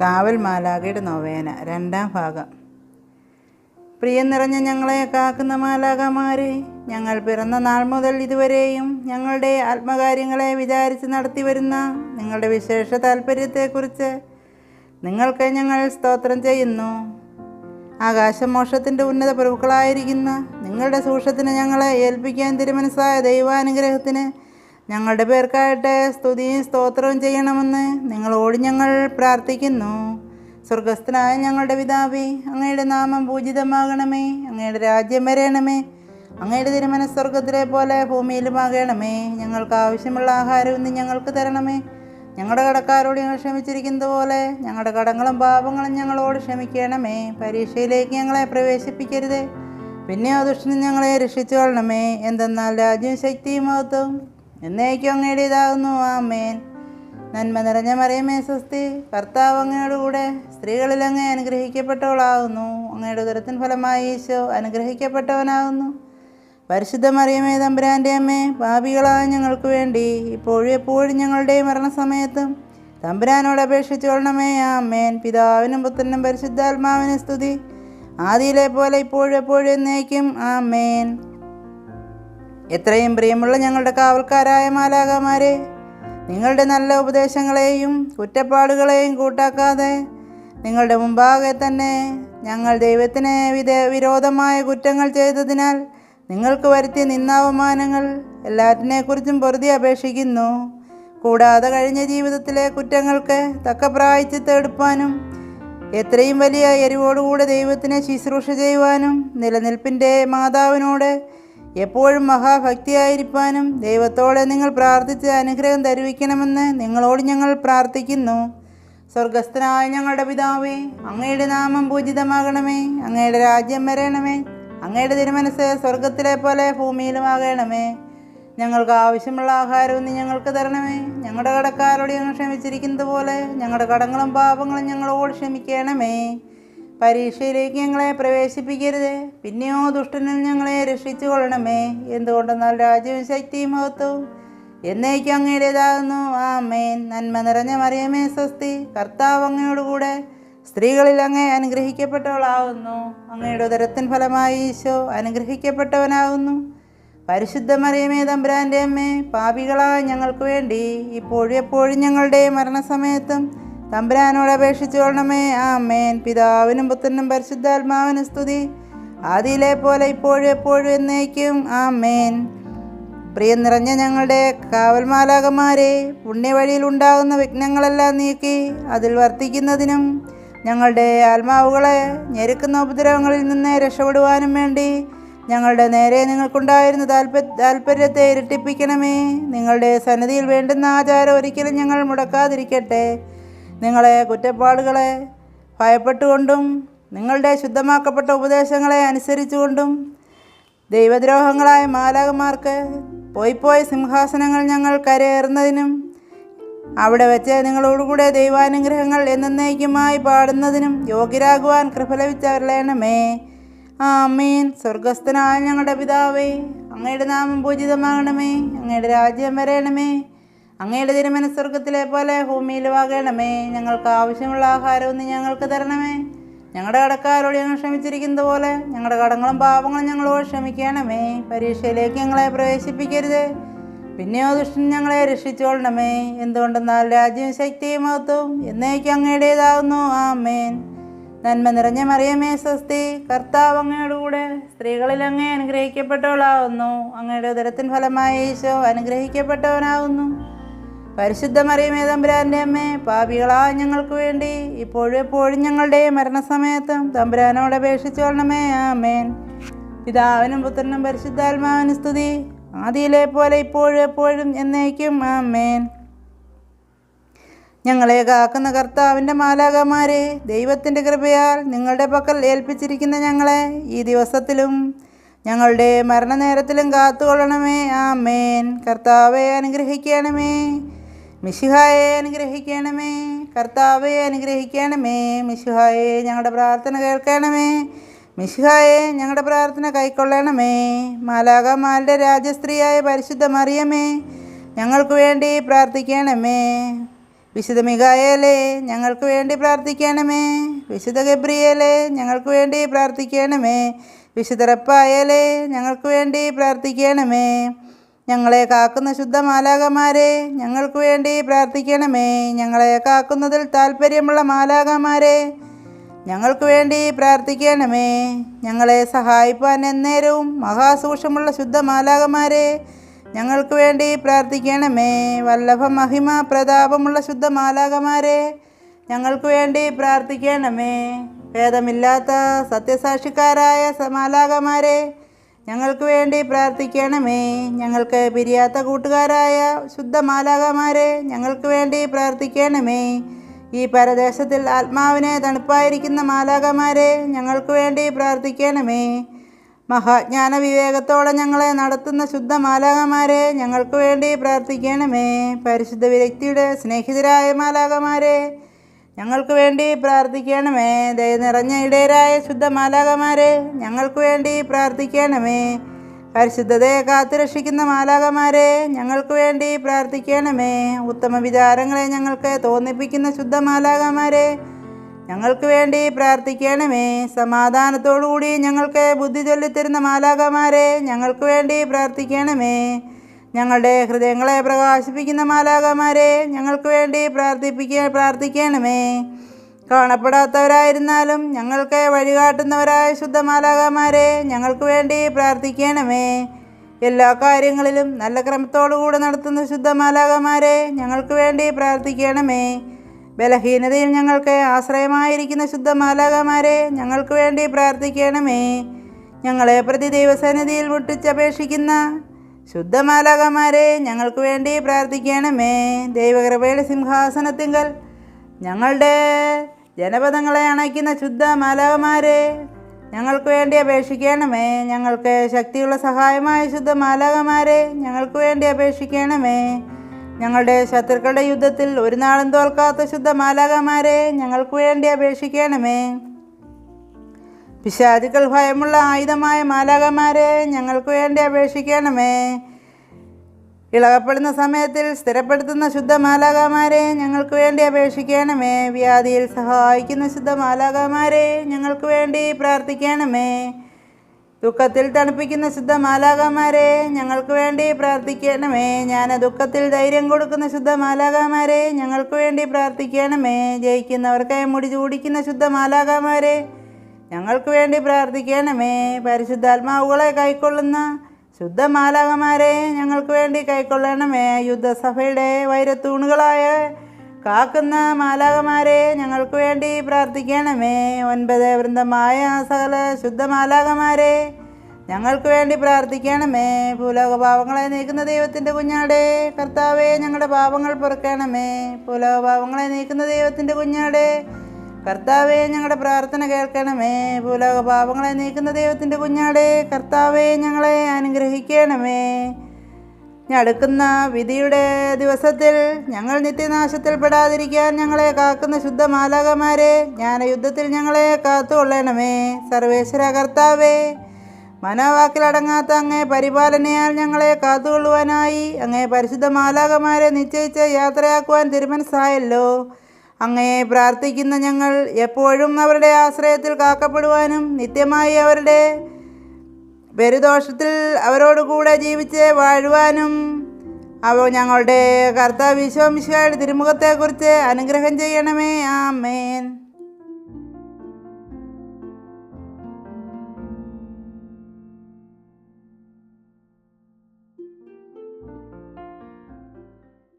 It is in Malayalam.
കാവൽ മാലാഖയുടെ നൊവേന രണ്ടാം ഭാഗം. പ്രിയം നിറഞ്ഞ ഞങ്ങളെ കാക്കുന്ന മാലാഖമാരെ, ഞങ്ങൾ പിറന്ന നാൾ മുതൽ ഇതുവരെയും ഞങ്ങളുടെ ആത്മകാര്യങ്ങളെ വിചാരിച്ച് നടത്തി വരുന്ന നിങ്ങളുടെ വിശേഷ താല്പര്യത്തെക്കുറിച്ച് നിങ്ങൾക്ക് ഞങ്ങൾ സ്തോത്രം ചെയ്യുന്നു. ആകാശമോക്ഷത്തിൻ്റെ ഉന്നത പ്രഭുക്കളായിരിക്കുന്ന നിങ്ങളുടെ സൂക്ഷത്തിന് ഞങ്ങളെ ഏൽപ്പിക്കാൻ തിരുമനസ്സായ ദൈവാനുഗ്രഹത്തിന് ഞങ്ങളുടെ പേർക്കായിട്ട് സ്തുതിയും സ്തോത്രവും ചെയ്യണമെന്ന് നിങ്ങളോട് ഞങ്ങൾ പ്രാർത്ഥിക്കുന്നു. സ്വർഗസ്ഥനായ ഞങ്ങളുടെ പിതാവേ, അങ്ങയുടെ നാമം പൂജിതമാകണമേ. അങ്ങയുടെ രാജ്യം വരയണമേ. അങ്ങയുടെ തിരുമനസ്സ് സ്വർഗത്തിലെ പോലെ ഭൂമിയിലുമാകണമേ. ഞങ്ങൾക്ക് ആവശ്യമുള്ള ആഹാരം ഇന്ന് ഞങ്ങൾക്ക് തരണമേ. ഞങ്ങളുടെ കടക്കാരോട് ഞങ്ങൾ ക്ഷമിച്ചിരിക്കുന്നത് പോലെ ഞങ്ങളുടെ കടങ്ങളും പാപങ്ങളും ഞങ്ങളോട് ക്ഷമിക്കണമേ. പരീക്ഷയിലേക്ക് ഞങ്ങളെ പ്രവേശിപ്പിക്കരുത്, പിന്നെയോ ദുഷ്ടനും ഞങ്ങളെ രക്ഷിച്ചു കൊള്ളണമേ. എന്തെന്നാൽ രാജ്യവും ശക്തിയും മഹത്വവും എന്നേക്കും അങ്ങയുടേതാകുന്നു. ആമേൻ. നന്മ നിറഞ്ഞ മറിയമേ സ്വസ്തി, കർത്താവ് അങ്ങയോടുകൂടെ സ്ത്രീകളിൽ അങ്ങ് അനുഗ്രഹിക്കപ്പെട്ടവളാകുന്നു. അങ്ങയുടെ ഉദരത്തിൻ ഫലമായി ഈശോ അനുഗ്രഹിക്കപ്പെട്ടവനാകുന്നു. പരിശുദ്ധ മറിയമേ തമ്പുരാൻ്റെ അമ്മേ, പാപികളായ ഞങ്ങൾക്ക് വേണ്ടി ഇപ്പോഴും എപ്പോഴും ഞങ്ങളുടെ മരണസമയത്തും തമ്പുരാനോട് അപേക്ഷിച്ചു കൊള്ളണമേ. ആമേൻ. പിതാവിനും പുത്രനും പരിശുദ്ധാത്മാവിനും സ്തുതി, ആദിയിലെ പോലെ ഇപ്പോഴും എപ്പോഴും എന്നേക്കും. ആമേൻ. എത്രയും പ്രിയമുള്ള ഞങ്ങളുടെ കാവൽക്കാരായ മാലാഖമാരെ, നിങ്ങളുടെ നല്ല ഉപദേശങ്ങളെയും കുറ്റപ്പാടുകളെയും കൂട്ടാക്കാതെ നിങ്ങളുടെ മുമ്പാകെ തന്നെ ഞങ്ങൾ ദൈവത്തിന് വിരോധമായ കുറ്റങ്ങൾ ചെയ്തതിനാൽ നിങ്ങൾക്ക് വരുത്തിയ നിന്ദാവമാനങ്ങൾ എല്ലാറ്റിനെക്കുറിച്ചും പൊറുതി അപേക്ഷിക്കുന്നു. കൂടാതെ കഴിഞ്ഞ ജീവിതത്തിലെ കുറ്റങ്ങൾക്ക് തക്ക പ്രായശ്ചിത്തം എടുപ്പാനും എത്രയും വലിയ എരിവോടുകൂടെ ദൈവത്തിനെ ശുശ്രൂഷ ചെയ്യുവാനും നിലനിൽപ്പിൻ്റെ മാതാവിനോട് എപ്പോഴും മഹാഭക്തിയായിരിക്കാനും ദൈവത്തോടെ നിങ്ങൾ പ്രാർത്ഥിച്ച് അനുഗ്രഹം തരുവിക്കണമെന്ന് നിങ്ങളോട് ഞങ്ങൾ പ്രാർത്ഥിക്കുന്നു. സ്വർഗസ്ഥനായ ഞങ്ങളുടെ പിതാവേ, അങ്ങയുടെ നാമം പൂജിതമാകണമേ. അങ്ങയുടെ രാജ്യം വരയണമേ. അങ്ങയുടെ തിരുമനസ്സ് സ്വർഗത്തിലെ പോലെ ഭൂമിയിലുമാകണമേ. ഞങ്ങൾക്ക് ആവശ്യമുള്ള ആഹാരം ഇന്ന് ഞങ്ങൾക്ക് തരണമേ. ഞങ്ങളുടെ കടക്കാരോട് ഞങ്ങൾ ക്ഷമിച്ചിരിക്കുന്നത് പോലെ ഞങ്ങളുടെ കടങ്ങളും പാപങ്ങളും ഞങ്ങളോട് ക്ഷമിക്കണമേ. പരീക്ഷയിലേക്ക് ഞങ്ങളെ പ്രവേശിപ്പിക്കരുത്, പിന്നെയോ ദുഷ്ടനിൽ ഞങ്ങളെ രക്ഷിച്ചു കൊള്ളണമേ. എന്തുകൊണ്ടെന്നാൽ രാജ്യവും ശക്തിയും മഹത്വവും എന്നേക്കും അങ്ങയുടേതാകുന്നു. ആമേൻ. നന്മ നിറഞ്ഞ മറിയമേ സ്വസ്തി, കർത്താവ് അങ്ങയോടുകൂടെ സ്ത്രീകളിൽ അങ്ങ് അനുഗ്രഹിക്കപ്പെട്ടവളാകുന്നു. അങ്ങയുടെ ഉദരത്തിൻ ഫലമായി ഈശോ അനുഗ്രഹിക്കപ്പെട്ടവനാകുന്നു. പരിശുദ്ധ മറിയമേ തമ്പുരാൻ്റെ അമ്മേ, പാപികളായ ഞങ്ങൾക്ക് വേണ്ടി ഇപ്പോഴും എപ്പോഴും ഞങ്ങളുടെ മരണസമയത്തും തമ്പുരാനോട് അപേക്ഷിച്ചു കൊള്ളണമേ. ആമേൻ. പിതാവിനും പുത്രനും പരിശുദ്ധാത്മാവിനും സ്തുതി, ആദിയിലെ പോലെ ഇപ്പോഴും എപ്പോഴും എന്നേക്കും. ആമേൻ. പ്രിയം നിറഞ്ഞ ഞങ്ങളുടെ കാവൽമാലാഖമാരെ, പുണ്യവഴിയിൽ ഉണ്ടാകുന്ന വിഘ്നങ്ങളെല്ലാം നീക്കി അതിൽ വർത്തിക്കുന്നതിനും ഞങ്ങളുടെ ആത്മാവുകളെ ഞെരുക്കുന്ന ഉപദ്രവങ്ങളിൽ നിന്ന് രക്ഷപ്പെടുവാനും വേണ്ടി ഞങ്ങളുടെ നേരെ നിങ്ങൾക്കുണ്ടായിരുന്ന താല്പര്യത്തെ ഇരട്ടിപ്പിക്കണമേ. നിങ്ങളുടെ സന്നിധിയിൽ വേണ്ടുന്ന ആചാരം ഒരിക്കലും ഞങ്ങൾ മുടക്കാതിരിക്കട്ടെ. നിങ്ങളെ കുറ്റപ്പാടുകളെ ഭയപ്പെട്ടുകൊണ്ടും നിങ്ങളുടെ ശുദ്ധമാക്കപ്പെട്ട ഉപദേശങ്ങളെ അനുസരിച്ചുകൊണ്ടും ദൈവദ്രോഹങ്ങളായ മാലാഖമാർക്ക് പോയിപ്പോയ സിംഹാസനങ്ങൾ ഞങ്ങൾ കരയേറുന്നതിനും അവിടെ വെച്ച് നിങ്ങളോടുകൂടെ ദൈവാനുഗ്രഹങ്ങൾ എന്നേക്കുമായി പാടുന്നതിനും യോഗ്യരാകുവാൻ കൃപ ലഭിച്ചവരളയണമേ. ആമീൻ. സ്വർഗസ്ഥനായ ഞങ്ങളുടെ പിതാവേ, അങ്ങയുടെ നാമം പൂജിതമാകണമേ. അങ്ങയുടെ രാജ്യം വരയണമേ. അങ്ങയുടെ തിരുമനസ്സ് സ്വർഗത്തിലെ പോലെ ഭൂമിയിലുമാകണമേ. ഞങ്ങൾക്ക് ആവശ്യമുള്ള ആഹാരം ഒന്ന് ഞങ്ങൾക്ക് തരണമേ. ഞങ്ങളുടെ കടക്കാരോട് ഞങ്ങൾ ക്ഷമിച്ചിരിക്കുന്നത് പോലെ ഞങ്ങളുടെ കടങ്ങളും പാപങ്ങളും ഞങ്ങളോട് ക്ഷമിക്കണമേ. പരീക്ഷയിലേക്ക് ഞങ്ങളെ പ്രവേശിപ്പിക്കരുത്, പിന്നെയോ ദുഷ്ടൻ ഞങ്ങളെ രക്ഷിച്ചു കൊള്ളണമേ. എന്തുകൊണ്ടെന്നാൽ രാജ്യവും ശക്തിയും മഹത്വവും എന്നേക്കും അങ്ങയുടേതാകുന്നു. ആമേൻ. നന്മ നിറഞ്ഞ മറിയമേ സ്വസ്തി, കർത്താവ് അങ്ങയോടുകൂടെ സ്ത്രീകളിൽ അങ്ങേ അനുഗ്രഹിക്കപ്പെട്ടവളാകുന്നു. അങ്ങയുടെ ഉദരത്തിൻ ഫലമായി ഈശോ അനുഗ്രഹിക്കപ്പെട്ടവനാകുന്നു. പരിശുദ്ധ മറിയമേ തമ്പുരാൻ്റെ അമ്മേ, പാപികളായ ഞങ്ങൾക്ക് വേണ്ടി ഇപ്പോഴും എപ്പോഴും ഞങ്ങളുടെ മരണസമയത്തും തമ്പുരാനോട് അപേക്ഷിച്ചു കൊള്ളണമേ. ആമേൻ. പിതാവിനും പുത്രനും പരിശുദ്ധാത്മാവിനും സ്തുതി, ആദിയിലെ പോലെ ഇപ്പോഴും എപ്പോഴും എന്നേക്കും. ആമേൻ. ഞങ്ങളെ കാക്കുന്ന കർത്താവിൻ്റെ മാലാഖമാരെ, ദൈവത്തിൻ്റെ കൃപയാൽ നിങ്ങളുടെ പക്കൽ ഏൽപ്പിച്ചിരിക്കുന്ന ഞങ്ങളെ ഈ ദിവസത്തിലും ഞങ്ങളുടെ മരണനേരത്തിലും കാത്തുകൊള്ളണമേ. ആമേൻ. കർത്താവെ അനുഗ്രഹിക്കണമേ. മിശിഹായെ അനുഗ്രഹിക്കണമേ. കർത്താവെ അനുഗ്രഹിക്കണമേ. മിശിഹായെ ഞങ്ങളുടെ പ്രാർത്ഥന കേൾക്കണമേ. മിശിഹായെ ഞങ്ങളുടെ പ്രാർത്ഥന കൈക്കൊള്ളണമേ. മാലാഖമാരുടെ രാജസ്ത്രീയായ പരിശുദ്ധ മറിയമേ, ഞങ്ങൾക്ക് വേണ്ടി പ്രാർത്ഥിക്കണമേ. വിശുദ്ധ മിഖായേലേ, ഞങ്ങൾക്ക് വേണ്ടി പ്രാർത്ഥിക്കണമേ. വിശുദ്ധ ഗബ്രിയേലേ, ഞങ്ങൾക്ക് വേണ്ടി പ്രാർത്ഥിക്കണമേ. വിശുദ്ധ റഫായേലേ, ഞങ്ങൾക്ക് വേണ്ടി പ്രാർത്ഥിക്കണമേ. ഞങ്ങളെ കാക്കുന്ന ശുദ്ധ മാലാഖമാരെ, ഞങ്ങൾക്ക് വേണ്ടി പ്രാർത്ഥിക്കണമേ. ഞങ്ങളെ കാക്കുന്നതിൽ താൽപ്പര്യമുള്ള മാലാഖമാരെ, ഞങ്ങൾക്ക് വേണ്ടി പ്രാർത്ഥിക്കണമേ. ഞങ്ങളെ സഹായിപ്പാൻ എന്നേരവും മഹാസൂക്ഷ്മമുള്ള ശുദ്ധ മാലാഖമാരെ, ഞങ്ങൾക്ക് വേണ്ടി പ്രാർത്ഥിക്കണമേ. വല്ലഭ മഹിമ പ്രതാപമുള്ള ശുദ്ധ മാലാഖമാരെ, ഞങ്ങൾക്ക് വേണ്ടി പ്രാർത്ഥിക്കണമേ. ഭേദമില്ലാത്ത സത്യസാക്ഷിക്കാരായ മാലാഖമാരെ, ഞങ്ങൾക്ക് വേണ്ടി പ്രാർത്ഥിക്കണമേ. ഞങ്ങൾക്ക് പിരിയാത്ത കൂട്ടുകാരായ ശുദ്ധ മാലാഖമാരെ, ഞങ്ങൾക്ക് വേണ്ടി പ്രാർത്ഥിക്കണമേ. ഈ പരദേശത്തിൽ ആത്മാവിനെ തണുപ്പായിരിക്കുന്ന മാലാഖമാരെ, ഞങ്ങൾക്ക് വേണ്ടി പ്രാർത്ഥിക്കണമേ. മഹാജ്ഞാന വിവേകത്തോടെ ഞങ്ങളെ നടത്തുന്ന ശുദ്ധ മാലാഖമാരെ, ഞങ്ങൾക്ക് വേണ്ടി പ്രാർത്ഥിക്കണമേ. പരിശുദ്ധ വിരക്തിയുടെ സ്നേഹിതരായ മാലാഖമാരെ, ഞങ്ങൾക്ക് വേണ്ടി പ്രാർത്ഥിക്കണമേ. ദയ നിറഞ്ഞ ഇടയരായ ശുദ്ധ മാലാഖമാരെ, ഞങ്ങൾക്ക് വേണ്ടി പ്രാർത്ഥിക്കണമേ. പരിശുദ്ധതയെ കാത്തുരക്ഷിക്കുന്ന മാലാഖമാരെ, ഞങ്ങൾക്ക് വേണ്ടി പ്രാർത്ഥിക്കണമേ. ഉത്തമ വിചാരങ്ങളെ ഞങ്ങൾക്ക് തോന്നിപ്പിക്കുന്ന ശുദ്ധ മാലാഖമാരെ, ഞങ്ങൾക്ക് വേണ്ടി പ്രാർത്ഥിക്കണമേ. സമാധാനത്തോടുകൂടി ഞങ്ങൾക്ക് ബുദ്ധി ചൊല്ലിത്തരുന്ന മാലാഖമാരെ, ഞങ്ങൾക്ക് വേണ്ടി പ്രാർത്ഥിക്കണമേ. ഞങ്ങളുടെ ഹൃദയങ്ങളെ പ്രകാശിപ്പിക്കുന്ന മാലാഖമാരെ, ഞങ്ങൾക്ക് വേണ്ടി പ്രാർത്ഥിക്കണമേ. കാണപ്പെടാത്തവരായിരുന്നാലും ഞങ്ങൾക്ക് വഴികാട്ടുന്നവരായ ശുദ്ധ മാലാഖമാരെ, ഞങ്ങൾക്ക് വേണ്ടി പ്രാർത്ഥിക്കണമേ. എല്ലാ കാര്യങ്ങളിലും നല്ല ക്രമത്തോടുകൂടെ നടത്തുന്ന ശുദ്ധ മാലാഖമാരെ, ഞങ്ങൾക്ക് വേണ്ടി പ്രാർത്ഥിക്കണമേ. ബലഹീനതയിൽ ഞങ്ങൾക്ക് ആശ്രയമായിരിക്കുന്ന ശുദ്ധ മാലാഖമാരെ, ഞങ്ങൾക്ക് വേണ്ടി പ്രാർത്ഥിക്കണമേ. ഞങ്ങളെ പ്രതി ദൈവസന്നിധിയിൽ മുട്ടിച്ചപേക്ഷിക്കുന്ന ശുദ്ധ മാലാഖമാരെ, ഞങ്ങൾക്ക് വേണ്ടി പ്രാർത്ഥിക്കണമേ. ദൈവകൃപയുടെ സിംഹാസനത്തിങ്കൽ ഞങ്ങളുടെ ജനപദങ്ങളെ അണയ്ക്കുന്ന ശുദ്ധ മാലാഖമാരെ, ഞങ്ങൾക്ക് വേണ്ടി അപേക്ഷിക്കണമേ. ഞങ്ങൾക്ക് ശക്തിയുള്ള സഹായമായ ശുദ്ധ മാലാഖമാരെ, ഞങ്ങൾക്ക് വേണ്ടി അപേക്ഷിക്കണമേ. ഞങ്ങളുടെ ശത്രുക്കളുടെ യുദ്ധത്തിൽ ഒരു നാളും തോൽക്കാത്ത ശുദ്ധ മാലാഖമാരെ, ഞങ്ങൾക്ക് വേണ്ടി അപേക്ഷിക്കണമേ. പിശാചുക്കൾ ഭയമുള്ള ആയുധമായ മാലാഖമാരെ, ഞങ്ങൾക്ക് വേണ്ടി അപേക്ഷിക്കണമേ. ഇളകപ്പെടുന്ന സമയത്തിൽ സ്ഥിരപ്പെടുത്തുന്ന ശുദ്ധ മാലാഖമാരെ, ഞങ്ങൾക്ക് വേണ്ടി അപേക്ഷിക്കണമേ. വ്യാധിയിൽ സഹായിക്കുന്ന ശുദ്ധ മാലാഖമാരെ, ഞങ്ങൾക്ക് വേണ്ടി പ്രാർത്ഥിക്കണമേ. ദുഃഖത്തിൽ തണുപ്പിക്കുന്ന ശുദ്ധ മാലാഖമാരെ, ഞങ്ങൾക്ക് വേണ്ടി പ്രാർത്ഥിക്കണമേ. ദുഃഖത്തിൽ ധൈര്യം കൊടുക്കുന്ന ശുദ്ധ മാലാഖമാരെ, ഞങ്ങൾക്ക് വേണ്ടി പ്രാർത്ഥിക്കണമേ. ജയിക്കുന്നവർക്ക് മുടി ചൂടിക്കുന്ന ശുദ്ധ മാലാഖമാരെ, ഞങ്ങൾക്ക് വേണ്ടി പ്രാർത്ഥിക്കണമേ. പരിശുദ്ധാത്മാവുകളെ കൈക്കൊള്ളുന്ന ശുദ്ധ മാലാഖമാരെ, ഞങ്ങൾക്ക് വേണ്ടി കൈക്കൊള്ളണമേ. യുദ്ധസഭയുടെ വൈരത്തൂണുകളായ കാക്കുന്ന മാലാഖമാരെ, ഞങ്ങൾക്ക് വേണ്ടി പ്രാർത്ഥിക്കണമേ. 9 വൃന്ദമായ സകല ശുദ്ധ മാലാഖമാരെ, ഞങ്ങൾക്ക് വേണ്ടി പ്രാർത്ഥിക്കണമേ. ഭൂലോക പാപങ്ങളെ നീക്കുന്ന ദൈവത്തിൻ്റെ കുഞ്ഞാടേ, കർത്താവേ, ഞങ്ങളുടെ പാപങ്ങൾ പൊറുക്കണമേ. ഭൂലോക പാപങ്ങളെ നീക്കുന്ന ദൈവത്തിൻ്റെ കുഞ്ഞാടേ, കർത്താവേ, ഞങ്ങളുടെ പ്രാർത്ഥന കേൾക്കണമേ. ഭൂലോക പാപങ്ങളെ നീക്കുന്ന ദൈവത്തിൻ്റെ കുഞ്ഞാടേ, കർത്താവേ, ഞങ്ങളെ അനുഗ്രഹിക്കണമേ. അടുക്കുന്ന വിധിയുടെ ദിവസത്തിൽ ഞങ്ങൾ നിത്യനാശത്തിൽ പെടാതിരിക്കാൻ ഞങ്ങളെ കാക്കുന്ന ശുദ്ധ മാലാഖമാരെ, ജ്ഞാനയുദ്ധത്തിൽ ഞങ്ങളെ കാത്തുകൊള്ളണമേ. സർവേശ്വര കർത്താവേ, മനോവാക്കിലടങ്ങാത്ത അങ്ങേ പരിപാലനയാൽ ഞങ്ങളെ കാത്തുകൊള്ളുവാനായി അങ്ങേ പരിശുദ്ധ മാലാഖമാരെ നിശ്ചയിച്ച് യാത്രയാക്കുവാൻ തിരുമനസ്സായല്ലോ. അങ്ങയെ പ്രാർത്ഥിക്കുന്ന ഞങ്ങൾ എപ്പോഴും അവരുടെ ആശ്രയത്തിൽ കാക്കപ്പെടുവാനും നിത്യമായി അവരുടെ പെരുദോഷത്തിൽ അവരോടുകൂടെ ജീവിച്ച് വാഴുവാനും ഞങ്ങളുടെ കർത്താവ് ഈശോ മിശിഹായുടെ തിരുമുഖത്തെക്കുറിച്ച് അനുഗ്രഹം ചെയ്യണമേ. ആമേൻ.